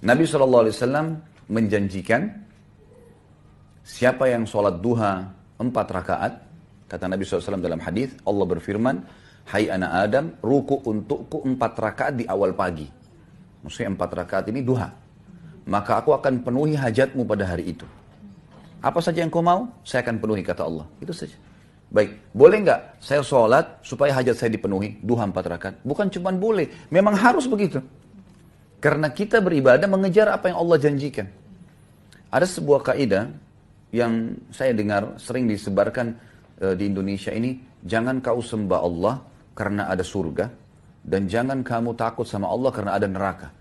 Nabi SAW menjanjikan siapa yang sholat duha 4 rakaat, kata Nabi SAW dalam hadis, Allah berfirman, hai anak Adam, ruku untukku 4 rakaat di awal pagi. Maksudnya 4 rakaat ini duha. Maka aku akan penuhi hajatmu pada hari itu. Apa saja yang kau mau, saya akan penuhi, kata Allah. Itu saja. Baik, boleh nggak saya sholat supaya hajat saya dipenuhi, duha 4 rakaat? Bukan cuma boleh, memang harus begitu. Karena kita beribadah mengejar apa yang Allah janjikan. Ada sebuah kaidah yang saya dengar sering disebarkan di Indonesia ini, jangan kau sembah Allah karena ada surga, dan jangan kamu takut sama Allah karena ada neraka.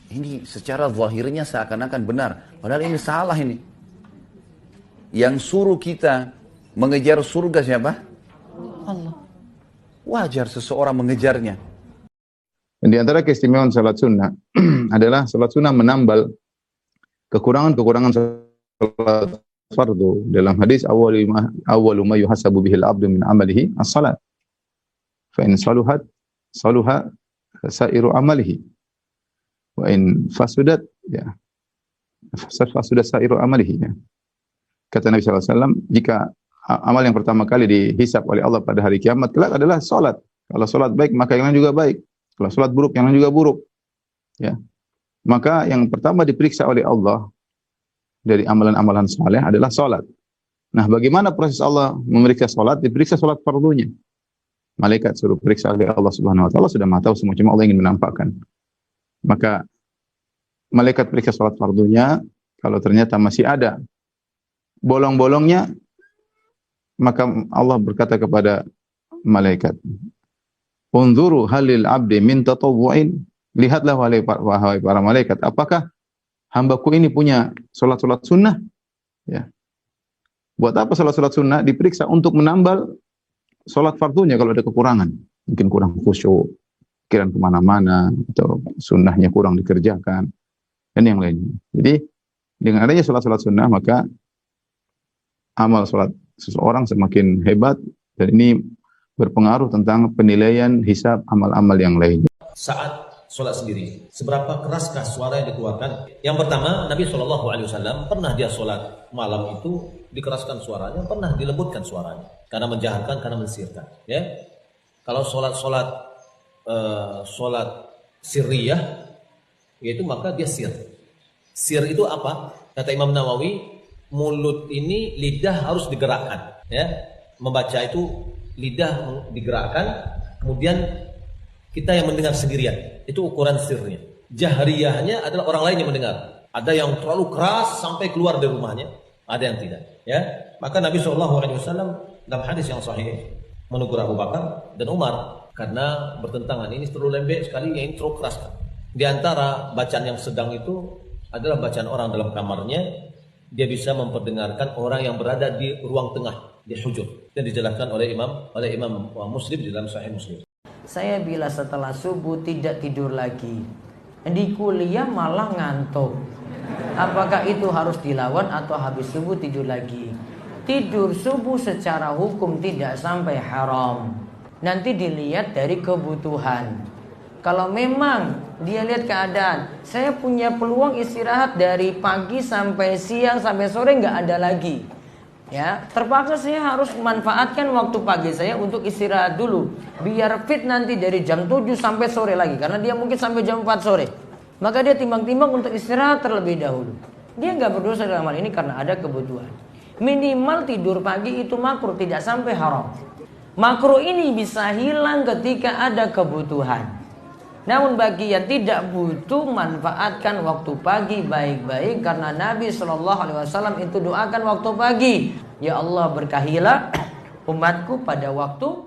Ini secara zahirnya seakan-akan benar, padahal ini salah ini. Yang suruh kita mengejar surga siapa? Allah. Wajar seseorang mengejarnya. Di antara keistimewaan salat sunnah adalah salat sunnah menambal kekurangan-kekurangan salat fardu. Dalam hadis awwalu ma yuhasabu bihil abdu min amalihi as-salat. Fa in saluhat saluha sairu amalihi. Wa in fasudat ya fasudat sairu amalihi ya. Kata Nabi SAW, jika amal yang pertama kali dihisab oleh Allah pada hari kiamat kelak adalah salat. Kalau salat baik, maka yang lain juga baik. Kalau salat buruk, yang lain juga buruk. Ya. Maka yang pertama diperiksa oleh Allah dari amalan-amalan saleh adalah salat. Nah, bagaimana proses Allah memeriksa salat? Diperiksa salat fardunya. Malaikat suruh periksa oleh Allah Subhanahu wa taala, sudah tahu semua, cuma Allah ingin menampakkan. Maka malaikat periksa salat fardunya, kalau ternyata masih ada bolong-bolongnya, maka Allah berkata kepada malaikat, unzuru halil abdi min tatawwu'in. Lihatlah wahai para malaikat, apakah hambaku ini punya salat-salat sunnah? Ya. Buat apa salat-salat sunnah? Diperiksa untuk menambal salat fardunya kalau ada kekurangan. Mungkin kurang khusyuk, pikiran kemana-mana, atau sunnahnya kurang dikerjakan, dan yang lainnya. Jadi, dengan adanya salat-salat sunnah, maka amal salat seseorang semakin hebat, dan ini berpengaruh tentang penilaian hisab amal-amal yang lainnya. Saat sholat sendiri, seberapa keraskah suara yang dikeluarkan? Yang pertama, Nabi SAW pernah dia sholat malam itu dikeraskan suaranya, pernah dilembutkan suaranya, karena menjaharkan, karena mensirkan. Ya, kalau sholat sirriyah, yaitu maka dia sir. Sir itu apa? Kata Imam Nawawi, mulut ini, lidah harus digerakkan. Ya, membaca itu lidah digerakkan, kemudian kita yang mendengar sendirian. Itu ukuran sirnya. Jahriyahnya adalah orang lain yang mendengar. Ada yang terlalu keras sampai keluar dari rumahnya, ada yang tidak. Ya, maka Nabi SAW dalam hadis yang sahih menegur Abu Bakar dan Umar karena bertentangan. Ini terlalu lembek sekali, yang ini terlalu keras. Di antara bacaan yang sedang itu adalah bacaan orang dalam kamarnya. Dia bisa memperdengarkan orang yang berada di ruang tengah, di hujur. Dan dijelaskan oleh Imam Muslim di dalam Sahih Muslim. Saya bila setelah subuh tidak tidur lagi, di kuliah malah ngantuk. Apakah itu harus dilawan atau habis subuh tidur lagi? Tidur subuh secara hukum tidak sampai haram. Nanti dilihat dari kebutuhan. Kalau memang dia lihat keadaan, saya punya peluang istirahat dari pagi sampai siang sampai sore nggak ada lagi, ya terpaksa saya harus memanfaatkan waktu pagi saya untuk istirahat dulu, biar fit nanti dari jam 7 sampai sore lagi, karena dia mungkin sampai jam 4 sore. Maka dia timbang-timbang untuk istirahat terlebih dahulu. Dia nggak berdosa dalam hal ini karena ada kebutuhan. Minimal tidur pagi itu makruh, tidak sampai haram. Makruh ini bisa hilang ketika ada kebutuhan. Namun bagi yang tidak butuh, manfaatkan waktu pagi baik-baik, karena Nabi SAW itu doakan waktu pagi, ya Allah berkahilah umatku pada waktu